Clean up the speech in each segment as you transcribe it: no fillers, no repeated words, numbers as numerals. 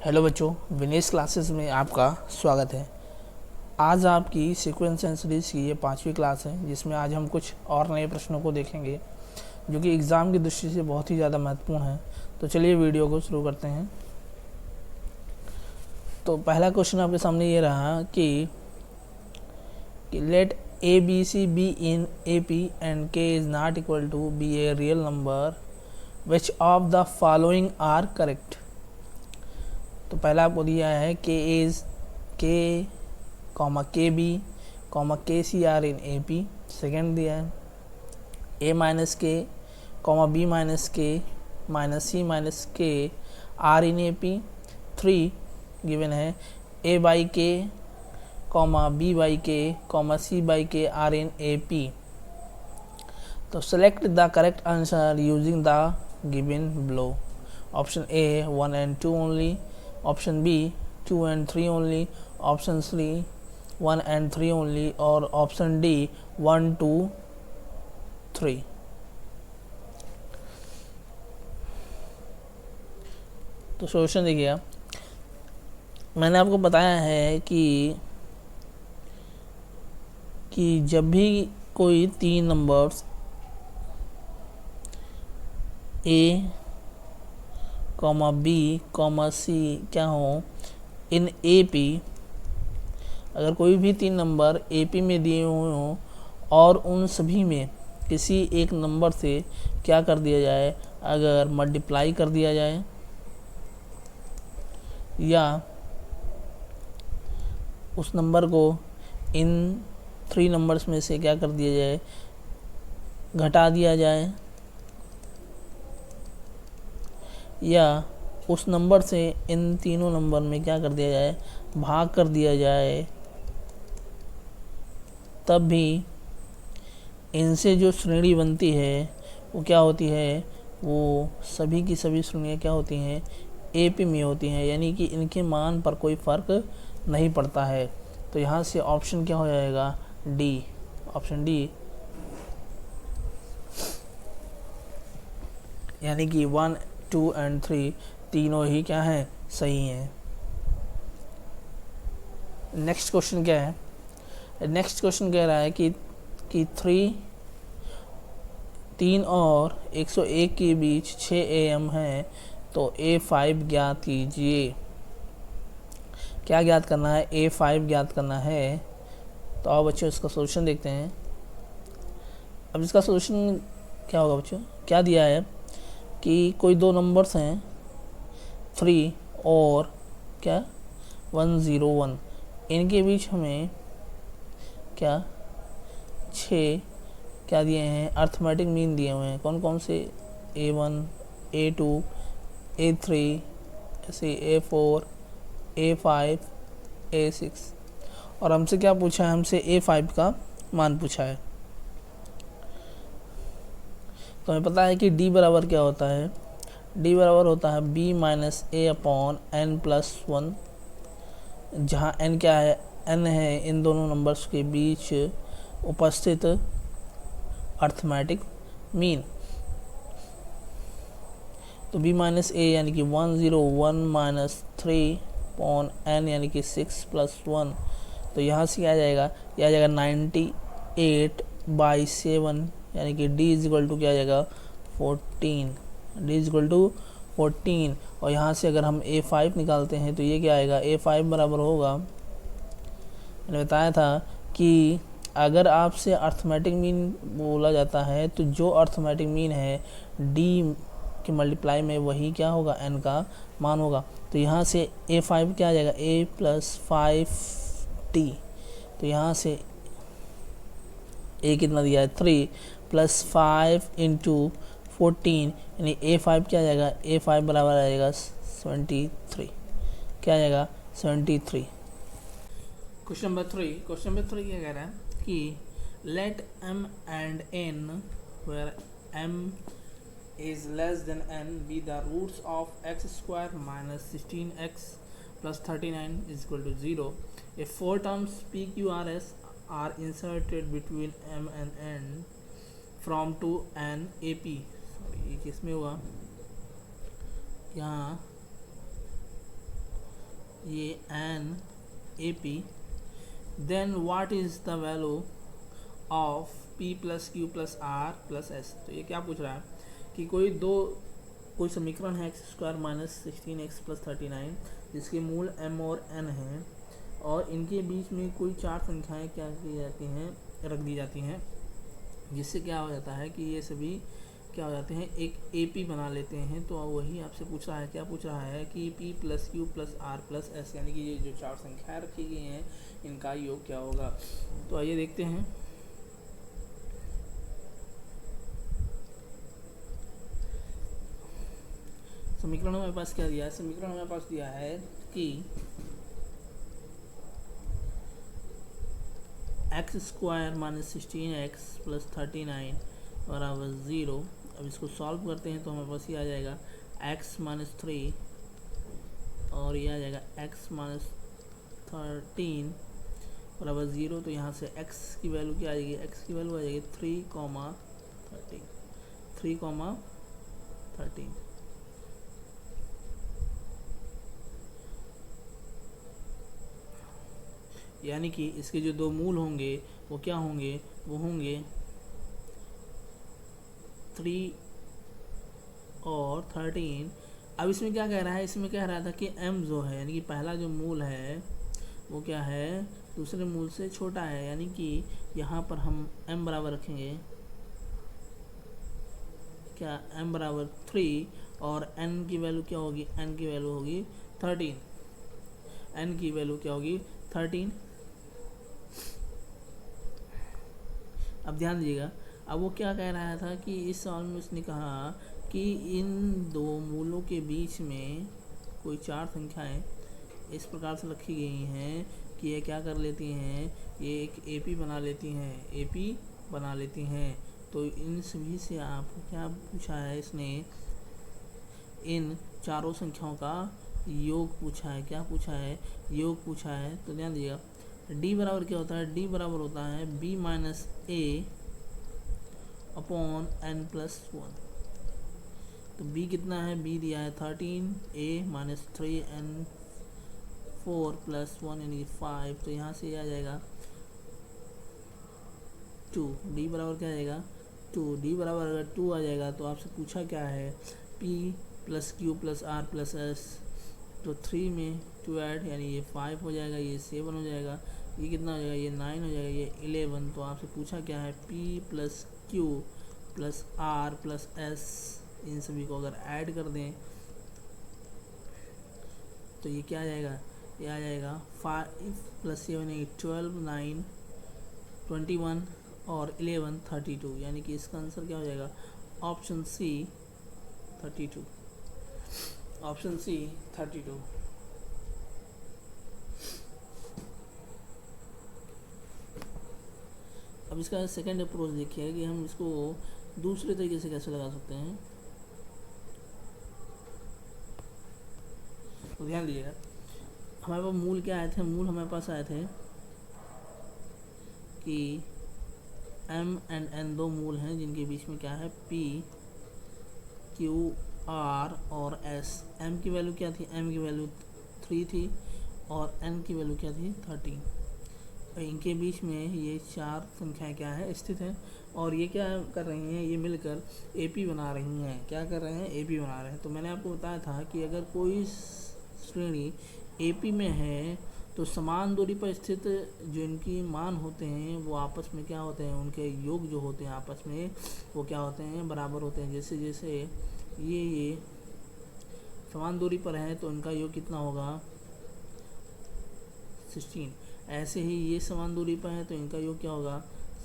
Hello बच्चों, Vinesh classes में आपका स्वागत है। आज आपकी सीक्वेंस एंड सीरीज की ये 5वीं क्लास है, जिसमें आज हम कुछ और नए प्रश्नों को देखेंगे जो कि एग्ज़ाम की दृष्टि से बहुत ही ज़्यादा महत्वपूर्ण है। तो चलिए वीडियो को शुरू करते हैं। तो पहला क्वेश्चन आपके सामने ये रहा कि let A B C be in A P and K is not equal to B a real number, which of the following are correct. तो पहला आपको दिया है के इज़ के कॉमा के B comma K C are in A P. Second दिया है A minus K comma B minus K minus C minus K are in A P. 3 given है A by K comma B by K comma C by K are in A P. तो select the correct answer using the given below. Option A 1 and 2 only, option B 2 and 3 only, option C 1 and 3 only, और option D 1 2 3। तो solution देखिएगा, मैंने आपको बताया है कि जब भी कोई 3 numbers A comma B comma C क्या हो इन ए पी, अगर कोई भी 3 नंबर ए पी में दिए हुए हों और उन सभी में किसी एक नंबर से क्या कर दिया जाए, अगर मल्टीप्लाई कर दिया जाए या उस नंबर को इन 3 नंबर्स में से क्या कर दिया जाए, घटा दिया जाए, या उस नंबर से इन तीनों नंबर में क्या कर दिया जाए, भाग कर दिया जाए, तब भी इनसे जो श्रेणी बनती है वो क्या होती है, वो सभी की सभी श्रेणियाँ क्या होती हैं, ए पी में होती हैं, यानी कि इनके मान पर कोई फ़र्क नहीं पड़ता है। तो यहाँ से ऑप्शन क्या हो जाएगा, डी, ऑप्शन डी, यानी कि 1 2 and 3 तीनों ही क्या हैं, सही हैं। नेक्स्ट क्वेश्चन क्या है, नेक्स्ट क्वेश्चन कह रहा है कि 3 और 101 के बीच 6 AM है, तो A5 ज्ञात कीजिए। क्या ज्ञात करना है, A5 ज्ञात करना है। तो आओ बच्चों इसका सोल्यूशन देखते हैं। अब इसका सोल्यूशन क्या होगा बच्चों, क्या दिया है कि कोई 2 नंबर्स हैं 3 और क्या 101, इनके बीच हमें क्या 6 क्या दिए हैं, अर्थमेटिक मीन दिए हुए हैं। कौन कौन से, A1 A2 A3 ऐसे A4 A5 A6, और हमसे क्या पूछा है, हमसे A5 का मान पूछा है। तो हमें पता है कि D बराबर क्या होता है, D बराबर होता है B माइनस ए अपॉन एन प्लस 1, जहाँ n क्या है, n है इन दोनों नंबर्स के बीच उपस्थित अर्थमेटिक मीन। तो b माइनस ए यानी कि 101 माइनस 3 अपॉन n यानी कि 6 प्लस 1, तो यहाँ से क्या आ जाएगा, यह आ जाएगा 98/7, यानी कि d इज इक्वल टू क्या आ जाएगा 14, d इज इक्वल टू 14। और यहाँ से अगर हम A5 निकालते हैं तो ये क्या आएगा, A5 बराबर होगा, मैंने बताया था कि अगर आपसे अर्थमेटिक मीन बोला जाता है तो जो अर्थमेटिक मीन है D के मल्टीप्लाई में वही क्या होगा, n का मान होगा। तो यहाँ से A5 क्या आ जाएगा, A प्लस 5D, तो यहाँ से A कितना दिया है 3 प्लस 5 इंटू 14, यानी A5 क्या आ जाएगा, A5 बराबर आ जाएगा 73, क्या आ जाएगा 73। क्वेश्चन नंबर 3 क्या कह रहा है कि late m and n where m is less than n be the roots of x square minus 16x plus 39 is equal to 0 if 4 terms PQRS are inserted between m and n from to n AP। ये किस में होगा, यहाँ ये N A P, then what is the value of P plus Q plus R plus S. तो ये क्या पूछ रहा है कि कोई समीकरण है x square minus 16x plus 39 जिसके मूल m और n हैं और इनके बीच में कोई चार संख्याएं क्या की जाती हैं, रख दी जाती हैं, जिससे क्या हो जाता है कि ये सभी क्या हो जाते हैं, एक AP बना लेते हैं। तो वही आपसे पूछ रहा है, क्या पूछ रहा है कि P plus Q plus R plus S, यानी कि ये जो चार संख्याएं रखी गई हैं इनका योग क्या होगा। तो आइए देखते हैं। समीकरण हमारे पास क्या दिया है, समीकरण हमारे पास दिया है कि x square minus 16x plus 39 बराबर 0। अब इसको सॉल्व करते हैं तो हमारे पास ये आ जाएगा x माइनस 3 और ये आ जाएगा x माइनस 13 बराबर 0। तो यहाँ से x की वैल्यू क्या आ जाएगी, x की वैल्यू आ जाएगी 3,13। यानी कि इसके जो दो मूल होंगे वो क्या होंगे, वो होंगे 3 और 13। अब इसमें क्या कह रहा है, इसमें कह रहा था कि m जो है यानी कि पहला जो मूल है वो क्या है, दूसरे मूल से छोटा है। यानी कि यहाँ पर हम m बराबर रखेंगे क्या, m बराबर 3 और n की वैल्यू क्या होगी, n की वैल्यू होगी 13। n की वैल्यू क्या होगी 13। अब ध्यान दीजिएगा, अब वो क्या कह रहा था कि इस सवाल में उसने कहा कि इन दो मूलों के बीच में कोई चार संख्याएं इस प्रकार से रखी गई हैं कि ये क्या कर लेती हैं, ये एक AP बना लेती हैं। तो इन सभी से आपको क्या पूछा है, इसने इन चारों संख्याओं का योग पूछा है। क्या पूछा है, योग पूछा है। तो ध्यान दीजिएगा, D बराबर क्या होता है, D बराबर होता है B minus A upon n plus 1। तो B कितना है, B दिया है 13, A माइनस 3 n 4 प्लस 1 यानी 5। तो यहाँ से आ जाएगा 2। D बराबर क्या आ जाएगा 2। D बराबर अगर 2 आ जाएगा तो आपसे पूछा क्या है, P plus Q plus R plus S. तो 3 में 2 ऐड यानी ये 5 हो जाएगा, ये 7 हो जाएगा, ये कितना हो जाएगा, ये 9 हो जाएगा, ये 11। तो आपसे पूछा क्या है, P plus Q plus R plus S, इन सभी को अगर ऐड कर दें तो ये क्या आ जाएगा, ये आ जाएगा 5 प्लस 7 यानी 12, 9, 21 और 11 32। यानी कि इसका आंसर क्या हो जाएगा, ऑप्शन सी 32। Option C 32। अब इसका सेकंड अप्रोच देखिए कि हम इसको दूसरे तरीके से कैसे लगा सकते हैं। तो ध्यान दीजिएगा, हमारे पास मूल क्या आए थे, मूल हमारे पास आए थे कि m एंड n दो मूल हैं जिनके बीच में क्या है, p q r और s। m की वैल्यू क्या थी, m की वैल्यू 3 थी और n की वैल्यू क्या थी 13। इनके बीच में ये चार संख्याएं क्या है, स्थित हैं और ये क्या कर रही हैं, ये मिलकर AP बना रही हैं। क्या कर रहे हैं, AP बना रहे हैं। तो मैंने आपको बताया था कि अगर कोई श्रेणी AP में है तो समान दूरी पर स्थित जो इनकी मान होते हैं वो आपस में क्या होते हैं, उनके योग जो होते हैं आपस में वो क्या होते हैं, बराबर होते हैं। जैसे जैसे ये समान दूरी पर है तो इनका योग कितना होगा 16। ऐसे ही ये समान दूरी पर है तो इनका योग क्या होगा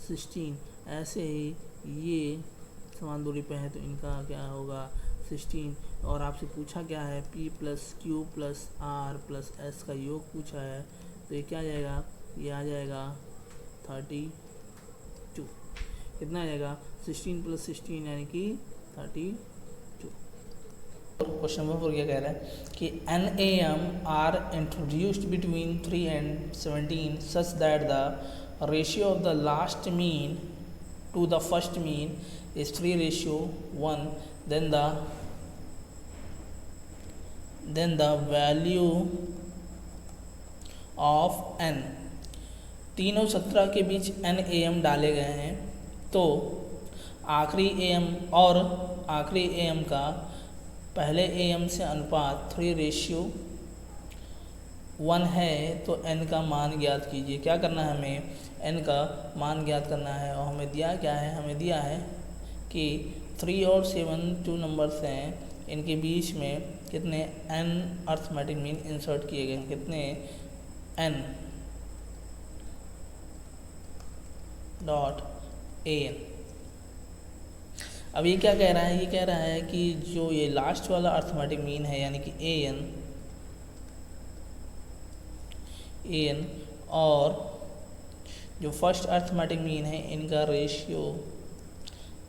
16। ऐसे ही ये समान दूरी पर है तो इनका क्या होगा 16। और आपसे पूछा क्या है, P plus Q plus R plus S का योग पूछा है। तो ये क्या आ जाएगा, ये आ जाएगा 32। कितना आ जाएगा 16 प्लस 16 यानी कि 32। क्वेश्चन नंबर 4 क्या कह रहा है कि NAM are introduced between 3 and 17 such that the ratio of the last mean to the first mean is 3:1, then the value of n, 3 और 17 के बीच n am डाले गए हैं, तो आखिरी am और आखिरी am का पहले am से अनुपात 3:1 है, तो n का मान ज्ञात कीजिए। क्या करना है हमें, n का मान ज्ञात करना है, और हमें दिया क्या है, हमें दिया है कि 3 और 7 2 नंबर्स हैं, इनके बीच में कितने n अर्थमेटिक मीन इंसर्ट किए गए हैं, कितने n डॉट an। अब ये क्या कह रहा है, ये कह रहा है कि जो ये लास्ट वाला अर्थमेटिक मीन है यानी कि an और जो फर्स्ट अर्थमेटिक मीन है, इनका रेशियो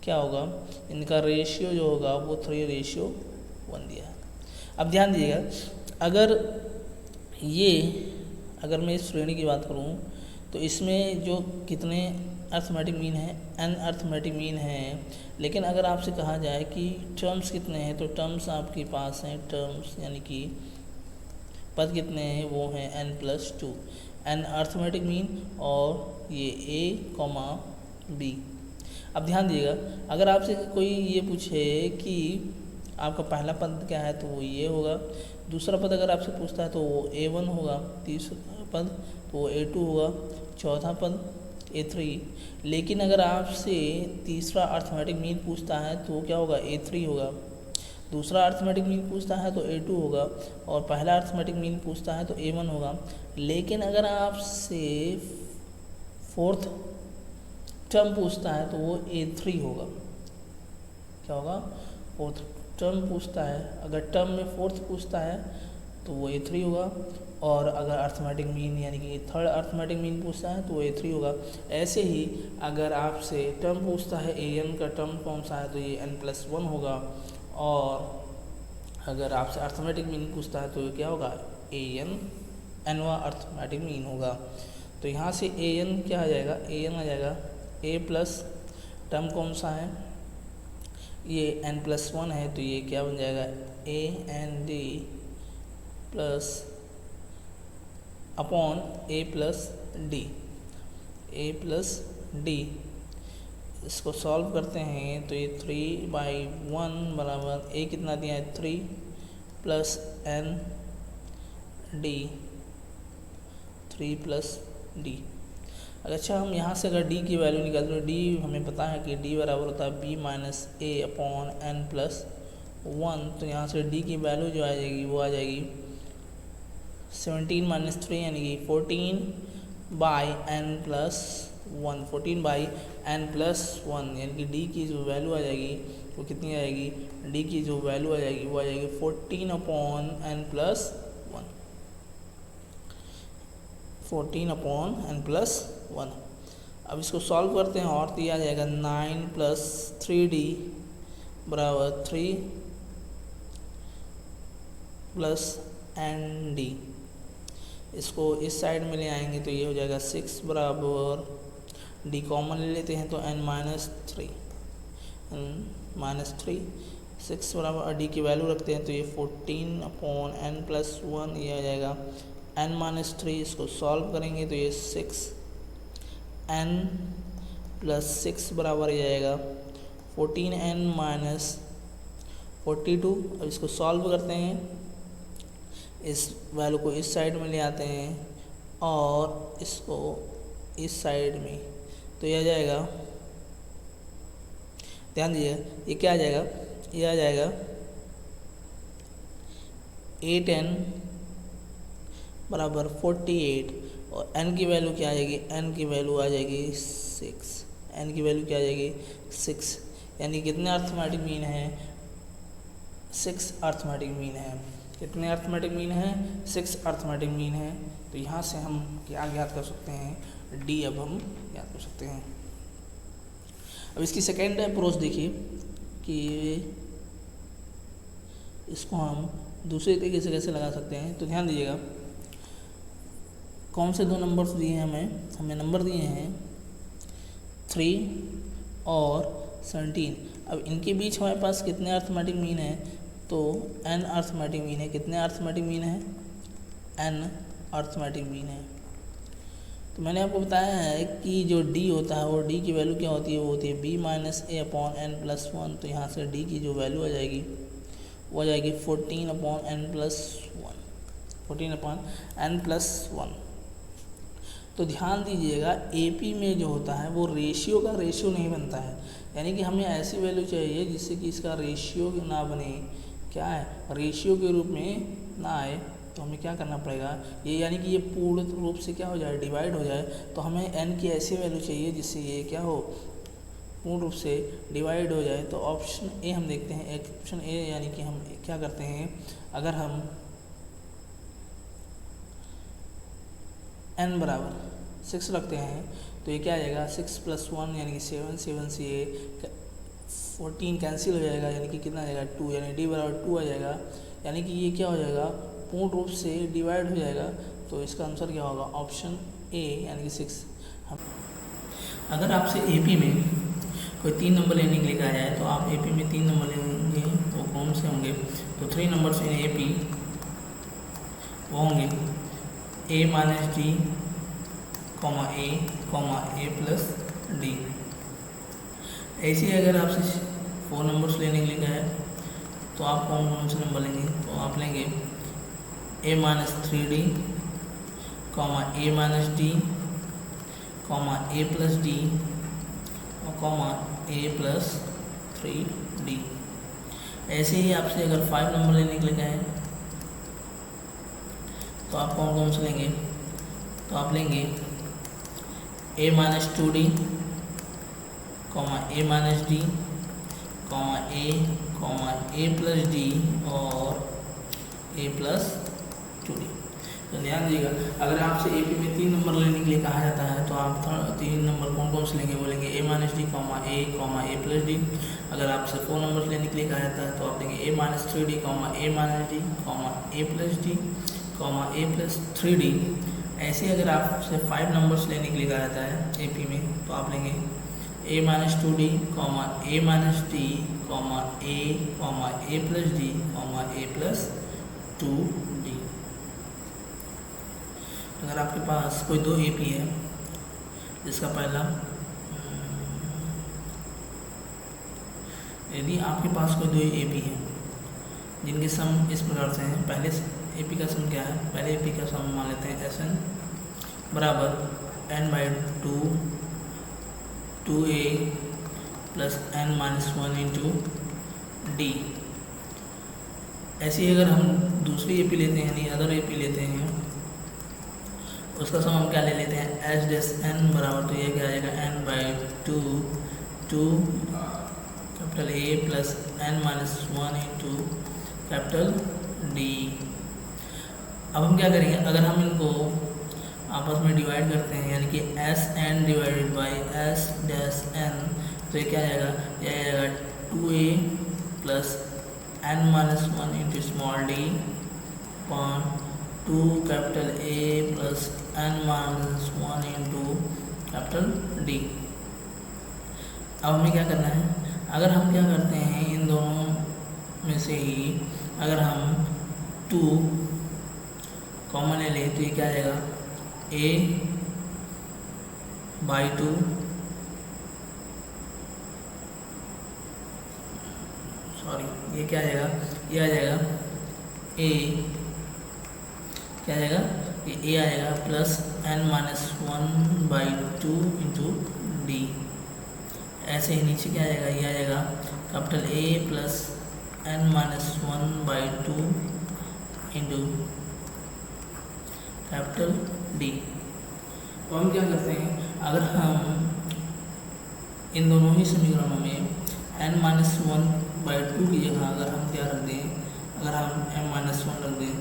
क्या होगा, इनका रेशियो जो होगा वो 3:1 दिया है। अब ध्यान दीजिएगा, अगर मैं इस श्रेणी की बात करूं तो इसमें जो कितने अर्थमेटिक मीन है, n अर्थमेटिक मीन है, लेकिन अगर आपसे कहा जाए कि टर्म्स कितने हैं, तो टर्म्स आपके पास हैं, टर्म्स यानी कि पद कितने हैं, वो हैं n+2, n अर्थमेटिक मीन और ये a, b। अब ध्यान दीजिएगा, अगर आपसे कोई ये पूछे कि आपका पहला पद क्या है, तो वो ये होगा, दूसरा पद अगर आपसे पूछता है तो वो a1 होगा, तीसरा पद तो वो a2 होगा, चौथा पद a3। लेकिन अगर आपसे तीसरा अर्थमेटिक मीन पूछता है तो वो क्या होगा, a3 होगा, दूसरा अर्थमेटिक मीन पूछता है तो a2 होगा, और पहला अर्थमेटिक मीन पूछता है तो a1 होगा। लेकिन अगर आपसे फोर्थ टर्म पूछता है तो वो a3 होगा। क्या होगा, फोर्थ टर्म पूछता है, अगर टर्म में फोर्थ पूछता है तो वो a3 होगा, और अगर अर्थमेटिक मीन यानी कि थर्ड अर्थमेटिक मीन पूछता है तो वो a3 होगा। ऐसे ही अगर आपसे टर्म पूछता है an का टर्म कौन सा है, तो ये n+1 होगा, और अगर आपसे अर्थमेटिक मीन पूछता है तो ये क्या होगा, nवा अर्थमेटिक मीन होगा। तो यहाँ से an क्या आ जाएगा, an आ जाएगा a प्लस टर्म कौन सा है, ये n+1 है, तो ये क्या बन जाएगा, and plus upon a plus d। इसको सॉल्व करते हैं तो ये 3/1 बराबर a कितना दिया है, 3 plus n d, 3 plus d। अच्छा, हम यहाँ से अगर d की वैल्यू निकालते तो d हमें पता है कि d बराबर होता है b minus a upon n+1। तो यहाँ से d की वैल्यू जो आ जाएगी वो आ जाएगी 17 - 3 यानी कि 14/n+1, 14/n+1 यानी कि d की जो वैल्यू आ जाएगी वो कितनी आएगी, d की जो वैल्यू आ जाएगी वो आ जाएगी 14/n+1, 14/n+1। अब इसको सॉल्व करते हैं और दिया जाएगा 9 + 3d बराबर 3 + nd। इसको इस साइड में ले आएंगे तो ये हो जाएगा 6 बराबर d कॉमन ले लेते हैं तो n-3 6 बराबर d की वैल्यू रखते हैं तो ये 14/n+1 ये आ जाएगा n-3। इसको सॉल्व करेंगे तो ये 6n + 6 बराबर ये आएगा 14n - 42। अब इसको सॉल्व करते हैं, इस वैल्यू को इस साइड में ले आते हैं और इसको इस साइड में, तो यह आ जाएगा, ध्यान दीजिए ये क्या आ जाएगा, ये आ जाएगा 8n बराबर 48, और n की वैल्यू क्या आ जाएगी, n की वैल्यू आ जाएगी 6, n की वैल्यू क्या आ जाएगी 6, यानी कितने अर्थमेटिक मीन है, 6 अर्थमेटिक मीन है। कितने अर्थमेटिक मीन है, 6 अर्थमेटिक मीन है। तो यहाँ से हम क्या ज्ञात कर सकते हैं, d अब हम ज्ञात कर सकते हैं। अब इसकी सेकेंड अप्रोच देखिए कि इसको हम दूसरे तरीके से कैसे लगा सकते हैं। तो ध्यान दीजिएगा, कौन से दो नंबर्स दिए हैं हमें नंबर दिए हैं 3 और 17। अब इनके बीच हमारे पास कितने अर्थमेटिक मीन है, तो n अर्थमेटिक मीन है। कितने अर्थमेटिक मीन है, n अर्थमेटिक मीन है। तो मैंने आपको बताया है कि जो d होता है वो d की वैल्यू क्या होती है, वो होती है b माइनस ए अपॉन एन प्लस वन। तो यहाँ से d की जो वैल्यू आ जाएगी वो आ जाएगी 14 upon N plus one, 14 upon N plus one. तो ध्यान दीजिएगा AP में जो होता है वो रेशियो का रेशियो नहीं बनता है, यानी कि हमें ऐसी वैल्यू चाहिए जिससे कि इसका रेशियो ना बने, क्या है, रेशियो के रूप में ना आए। तो हमें क्या करना पड़ेगा, ये यानी कि ये पूर्ण रूप से क्या हो जाए, डिवाइड हो जाए। तो हमें n की ऐसी वैल्यू चाहिए जिससे ये क्या हो, पूर्ण रूप से डिवाइड हो जाए। तो ऑप्शन ए हम देखते हैं, ऑप्शन ए यानी कि हम क्या करते हैं, अगर हम n बराबर 6 रखते हैं तो ये क्या आ जाएगा, 6 + 1 यानी कि 7, 7 से ये 14 कैंसिल हो जाएगा, यानी कि कितना आ जाएगा 2, यानी d बराबर 2 आ जाएगा। यानी कि ये क्या हो जाएगा, पूर्ण रूप से डिवाइड हो जाएगा। तो इसका आंसर क्या होगा, ऑप्शन ए यानी कि 6। अगर आपसे AP में कोई 3 नंबर लेने के लिए कहा जाए तो आप AP में 3 नंबर लेंगे, वो कौन से होंगे, तो 3 नंबर्स इन AP वो होंगे a minus D, a plus D. ऐसे ही अगर आपसे 4 नंबर्स लेने के लिए कहा है तो आप कौन से नंबर लेंगे, तो आप लेंगे a minus 3d, a minus D, a plus D और a प्लस 3d। ऐसे ही आपसे अगर 5 नंबर लेने के लिए कहा है तो आप कौन से लेंगे, तो आप लेंगे a minus 2d, a minus D, a plus D और a प्लस 2d। तो ध्यान दीजिएगा, अगर आपसे AP में 3 नंबर लेने के लिए कहा जाता है तो आप 3 नंबर कौन से लेंगे, वो लेंगे a minus D, a plus D. अगर आपसे 4 नंबर लेने के लिए कहा जाता है तो आप लेंगे a minus 3d, a minus D, a plus D, a plus 3d। ऐसे अगर आपसे 5 नंबर्स लेने के लिए कहा जाता है AP में तो आप लेंगे a minus 2d, a minus D, a plus D, a plus 2d। अगर आपके पास कोई 2 AP है जिसका पहला, यदि आपके पास कोई 2 AP है जिनके सम इस प्रकार से हैं, पहले AP का सम क्या है, पहले AP का सम मान लेते हैं SN बराबर n/2 2a plus n minus 1 into D. ऐसे ही अगर हम दूसरी AP लेते हैं यानी अदर AP लेते हैं, उसका सम हम क्या ले लेते हैं S n बराबर, तो ये क्या आ जाएगा n/2 2 capital A plus n minus 1 into capital D. अब हम क्या करेंगे, अगर हम इनको आपस में डिवाइड करते हैं यानी कि Sn डिवाइडेड बाई S-n, तो ये क्या आएगा, ये आएगा 2a plus n minus 1 into small D upon 2 capital A plus n minus 1 into capital D. अब हमें क्या करना है, अगर हम क्या करते हैं इन दोनों में से ही अगर हम 2 कॉमन ले लें तो ये क्या आ जाएगा a/2 ये क्या आ जाएगा, ये आ जाएगा a, क्या आ जाएगा, ये a आएगा plus n minus 1/2 into D. ऐसे ही नीचे क्या आ जाएगा, ये आ जाएगा capital A plus n minus 1/2 into capital D. तो हम क्या करते हैं, अगर हम इन दोनों ही समीकरणों में n माइनस 1/2 की जगह अगर हम क्या रख दें, अगर हम m माइनस 1 रख दें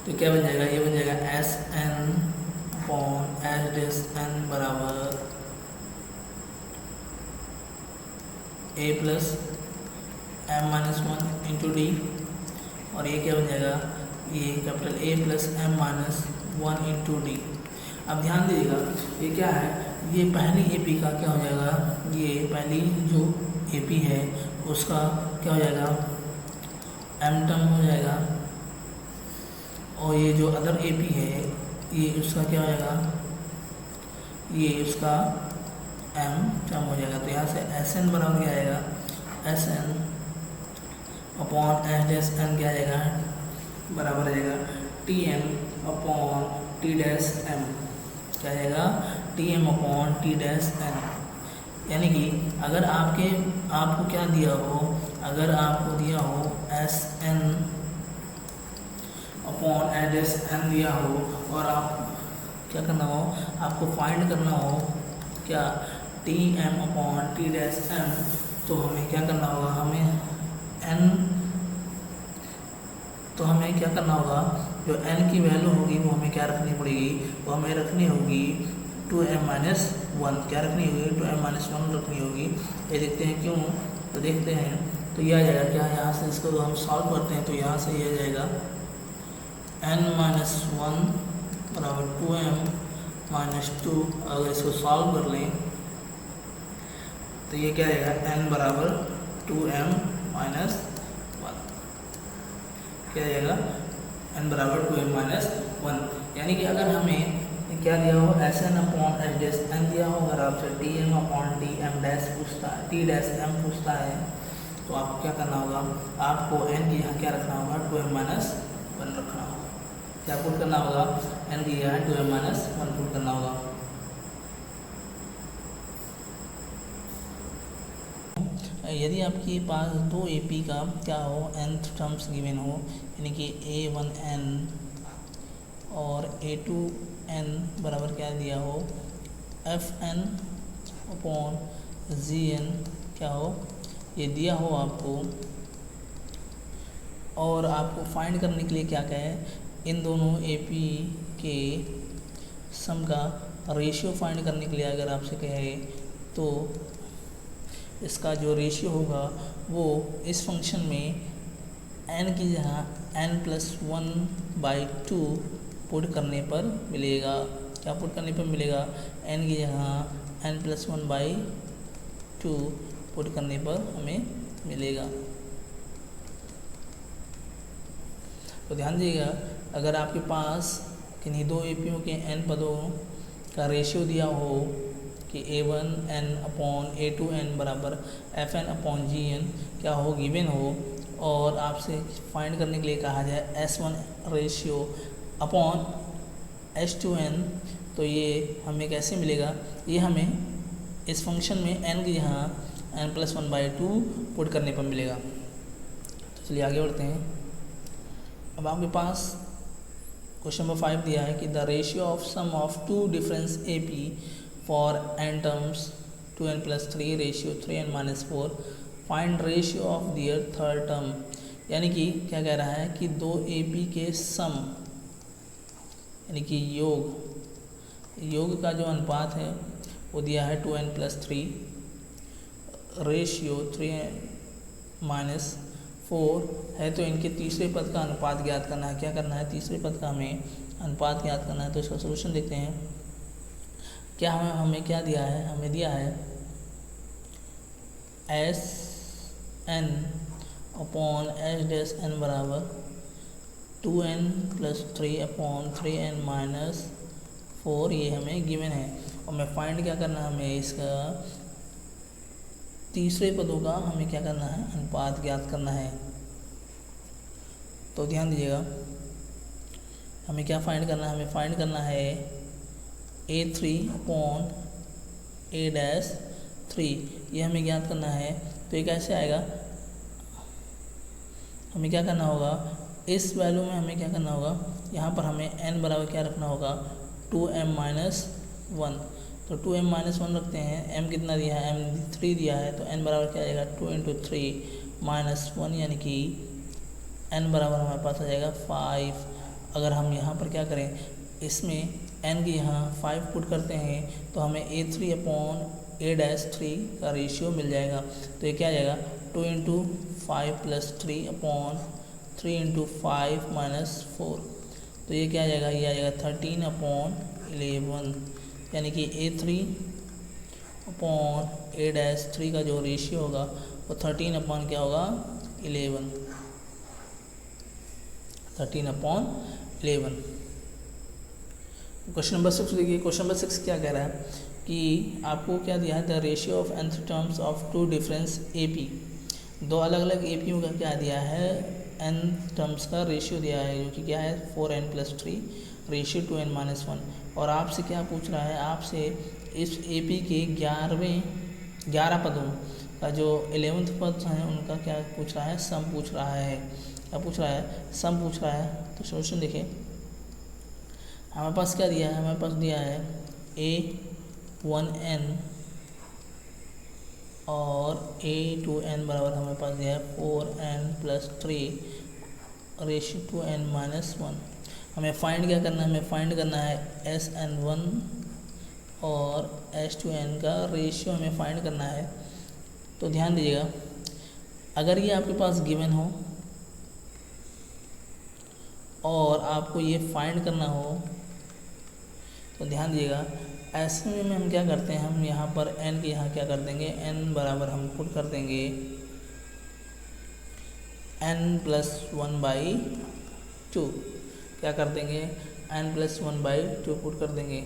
तो क्या बन जाएगा, ये बन जाएगा Sn अपॉन S-n बराबर a plus m minus 1 into D. और ये क्या बन जाएगा, ये capital A plus m minus 1 into D. अब ध्यान दीजिएगा, ये क्या है, ये पहली AP का क्या हो जाएगा, ये पहली जो AP है उसका क्या हो जाएगा m टर्म हो जाएगा और ये जो अदर ए पी है ये उसका क्या होगा, ये उसका एम कम हो जाएगा। तो यहाँ से एस एन बराबर क्या आएगा, S N upon H dash N क्या आएगा, बराबर आ जाएगा T M upon T dash M, क्या आएगा T M upon T dash N. यानी कि अगर आपको क्या दिया हो, अगर आपको दिया हो S N upon H dash N दिया हो और आप क्या करना हो, आपको फाइंड करना हो क्या T M upon T dash M, तो हमें क्या करना होगा, हमें क्या करना होगा, जो n की वैल्यू होगी वो हमें क्या रखनी पड़ेगी, वो हमें रखनी होगी 2m-1, क्या रखनी होगी 2m-1 रखनी होगी। ये देखते हैं क्यों, तो देखते हैं तो ये आ जाएगा क्या, यहाँ से इसको हम सॉल्व करते हैं तो यहाँ से ये आ जाएगा n-1 बराबर 2m-2। अगर इसको सॉल्व कर लें तो ये क्या आएगा n बराबर 2m-1, क्या आएगा n बराबर 2m-1। यानी कि अगर हमें क्या दिया हो, S N upon H dash N दिया हो, अगर आपसे T M upon T M dash पूछता है, टी डैश एम पूछता है, तो आपको क्या करना होगा, आपको n की यहाँ क्या रखना होगा 2m-1 रखना होगा। क्या पुट करना होगा, n की यहाँ 2m-1 पुट करना होगा। यदि आपके पास दो ए पी का क्या हो nth टर्म्स गिवन हो, यानी कि a1n और a2n बराबर क्या दिया हो, fn अपॉन gn क्या हो, ये दिया हो आपको, और आपको फाइंड करने के लिए क्या कहे, इन दोनों ए पी के सम का रेशियो फाइंड करने के लिए अगर आपसे कहे तो इसका जो रेशियो होगा वो इस फंक्शन में n की जगह n+1/2 पुट करने पर मिलेगा। क्या पुट करने पर मिलेगा, n की जगह n+1/2 पुट करने पर हमें मिलेगा। तो ध्यान दीजिएगा, अगर आपके पास किन्हीं दो ए पीओ के n पदों का रेशियो दिया हो कि a1n अपॉन a2n बराबर fn अपॉन gn क्या हो, गिवन हो, और आपसे फाइंड करने के लिए कहा जाए s1 रेशियो अपॉन h2n, तो ये हमें कैसे मिलेगा, ये हमें इस फंक्शन में n की यहाँ n+1/2 पुट करने पर मिलेगा। तो चलिए आगे बढ़ते हैं। अब आपके पास क्वेश्चन नंबर 5 दिया है कि the ratio of sum of two difference A P for n terms 2n+3 ratio 3n-4, find ratio of their third term. यानी कि क्या कह रहा है कि दो ए पी के सम यानी कि योग का जो अनुपात है वो दिया है 2n+3 रेशियो 3n-4 है, तो इनके तीसरे पद का अनुपात ज्ञात करना है। क्या करना है, तीसरे पद का हमें अनुपात ज्ञात करना है। तो इसका सोल्यूशन देखते हैं। क्या हमें क्या दिया है, हमें दिया है S N upon H dash N बराबर 2n+3 अपॉन 3n-4, ये हमें गिवन है। और मैं फाइंड क्या करना है, हमें इसका तीसरे पदों का हमें क्या करना है, अनुपात ज्ञात करना है। तो ध्यान दीजिएगा, हमें क्या फाइंड करना है, हमें फाइंड करना है a3 अपॉन a-3, ये हमें ज्ञात करना है। तो ये कैसे आएगा, हमें क्या करना होगा, इस वैल्यू में हमें क्या करना होगा, यहाँ पर हमें n बराबर क्या रखना होगा 2m-1। तो 2m-1 रखते हैं, m कितना दिया है, m 3 दिया है, तो n बराबर क्या आएगा 2 × 3 -1, यानी कि n बराबर हमारे पास आ जाएगा 5। अगर हम यहाँ पर क्या करें, इसमें n की यहाँ 5 पुट करते हैं तो हमें a3 अपॉन a-3 का रेशियो मिल जाएगा। तो ये क्या आ जाएगा 2 × 5 + 3 अपॉन 3 × 5 - 4, तो ये क्या आ जाएगा, ये आ जाएगा 13/11, यानी कि a3 अपॉन a-3 का जो रेशियो होगा वो 13 अपॉन क्या होगा 11, 13/11 11। क्वेश्चन नंबर 6 देखिए, क्वेश्चन नंबर 6 क्या कह रहा है कि आपको क्या दिया है, the ratio of nth terms of two difference AP, दो अलग अलग APयों का क्या दिया है, n टर्म्स का रेशियो दिया है, जो कि क्या है 4n+3 रेशियो टू n-1। और आपसे क्या पूछ रहा है, आपसे इस AP के 11 पदों का जो 11th पद है उनका क्या पूछ रहा है, सम पूछ रहा है। क्या पूछ रहा है, सम पूछ रहा है। तो सोल्यूशन देखिए, हमारे पास क्या दिया है, हमारे पास दिया है A1n और A2n बराबर हमारे पास दिया है 4n+3 रेशियो टू n-1। हमें फाइंड क्या करना है, हमें फाइंड करना है Sn1 और S2n का रेशियो हमें फाइंड करना है। तो ध्यान दीजिएगा, अगर ये आपके पास गिवन हो और आपको ये फाइंड करना हो तो ध्यान दीजिएगा, ऐसे में हम क्या करते हैं, हम यहाँ पर n के यहाँ क्या कर देंगे, n बराबर हम पुट कर देंगे n+1/2। क्या कर देंगे, n+1/2 पुट कर देंगे।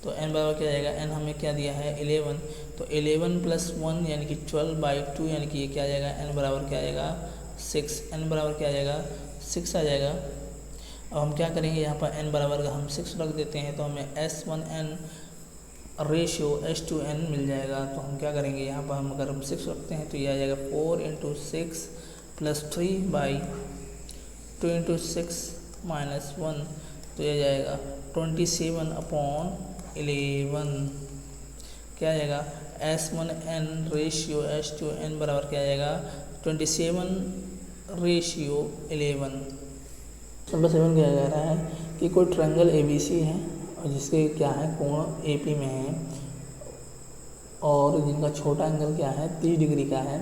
तो n बराबर क्या जाएगा, n हमें क्या दिया है 11, तो 11+1 यानी कि 12/2 यानी कि ये क्या आ जाएगा, n बराबर क्या आ जाएगा 6, n बराबर क्या आ जाएगा 6 आ जाएगा। अब हम क्या करेंगे, यहाँ पर n बराबर का हम 6 रख देते हैं तो हमें S1n रेशियो S2n मिल जाएगा। तो हम क्या करेंगे, यहाँ पर हम अगर हम 6 रखते हैं तो ये आ जाएगा 4 × 6 + 3/2 × 6 - 1, तो ये जाएगा 27/11। क्या आ जाएगा, S1n रेशियो S2n बराबर क्या आ जाएगा 27/11। नंबर 7 क्या कह रहा है कि कोई ट्रायंगल ABC है और जिसके क्या है कोण AP में है और जिनका छोटा एंगल क्या है 30 डिग्री का है।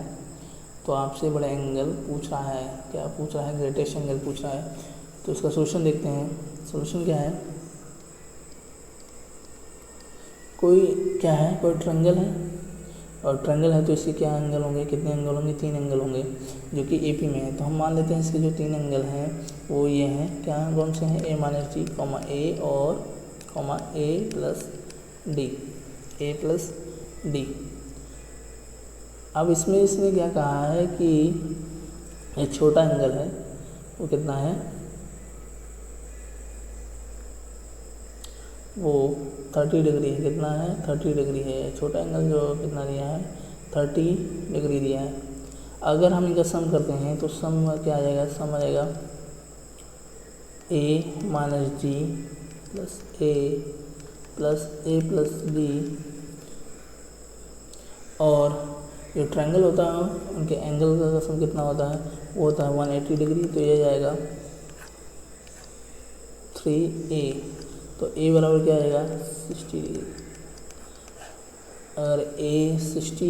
तो आपसे बड़ा एंगल पूछ रहा है, क्या पूछ रहा है, ग्रेटेस्ट एंगल पूछ रहा है। तो इसका सोल्यूशन देखते हैं। सोल्यूशन क्या है, कोई क्या है, कोई ट्रायंगल है और ट्रायंगल है तो इसके क्या एंगल होंगे, कितने एंगल होंगे, 3 एंगल होंगे जो कि AP में है। तो हम मान लेते हैं इसके जो 3 एंगल हैं वो ये हैं, क्या कौन से हैं, A - D, A और A+D। अब इसमें इसने क्या कहा है कि ये छोटा एंगल है वो कितना है, वो 30 डिग्री है। कितना है, 30 डिग्री है। छोटा एंगल जो कितना दिया है 30 डिग्री दिया है। अगर हम इनका सम करते हैं तो सम क्या आ जाएगा, सम आ जाएगा A - D + A+D। और जो ट्रायंगल होता है उनके एंगल का सम कितना होता है, वो होता है 180 डिग्री। तो ये जाएगा 3A। तो A बराबर क्या आएगा 60 डिग्री। अगर A 60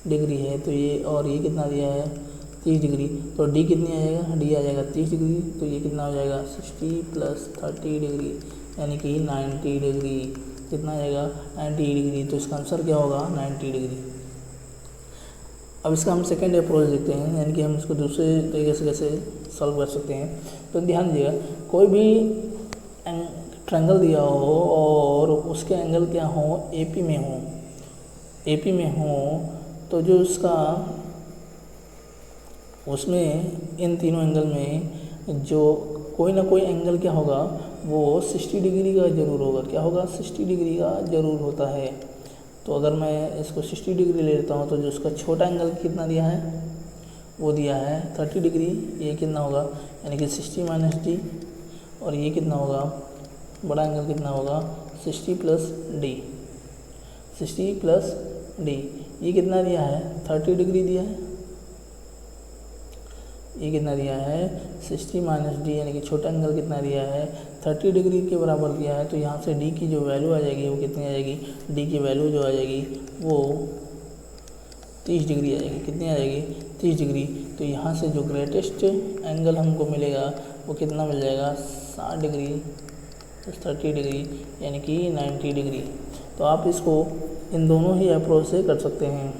डिग्री है तो ये, और ये कितना दिया है 30 डिग्री, तो D कितनी आ जाएगा, D आ जाएगा 30 डिग्री। तो ये कितना हो जाएगा 60 + 30 डिग्री यानी कि 90 डिग्री। कितना आ जाएगा 90 डिग्री। तो इसका आंसर क्या होगा 90 डिग्री। अब इसका हम सेकेंड अप्रोच देखते हैं, यानी कि हम इसको दूसरे तरीके से कैसे सॉल्व कर सकते हैं। तो ध्यान दीजिएगा, कोई भी ट्रायंगल दिया हो और उसके एंगल क्या हो AP में हो तो जो उसका उसमें इन तीनों एंगल में जो कोई ना कोई एंगल क्या होगा वो 60 डिग्री का ज़रूर होगा। क्या होगा 60 डिग्री का ज़रूर होता है। तो अगर मैं इसको 60 डिग्री ले लेता हूँ तो जो उसका छोटा एंगल कितना दिया है वो दिया है 30 डिग्री। ये कितना होगा यानी कि 60 - D, और ये कितना होगा बड़ा एंगल कितना होगा 60 + D। 60 + D ये कितना दिया है 30 डिग्री दिया है। ये कितना दिया है 60 - D यानी कि छोटा एंगल कितना दिया है 30 डिग्री के बराबर दिया है। तो यहाँ से D की जो वैल्यू आ जाएगी वो कितनी आ जाएगी, D की वैल्यू जो आ जाएगी वो 30 डिग्री आ जाएगी। कितनी आ जाएगी 30 डिग्री। तो यहाँ से जो ग्रेटेस्ट एंगल हमको मिलेगा वो कितना मिल जाएगा 60 डिग्री + 30 डिग्री यानी कि 90 डिग्री। तो आप इसको इन दोनों ही अप्रोच से कर सकते हैं।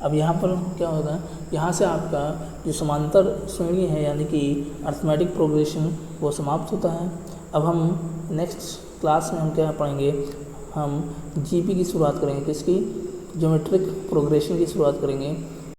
अब यहाँ पर क्या होता है, यहाँ से आपका जो समांतर श्रेणी है यानी कि अर्थमेटिक प्रोग्रेशन वो समाप्त होता है। अब हम नेक्स्ट क्लास में हम क्या पढ़ेंगे, हम जीपी की शुरुआत करेंगे, किसकी, ज्योमेट्रिक प्रोग्रेशन की शुरुआत करेंगे।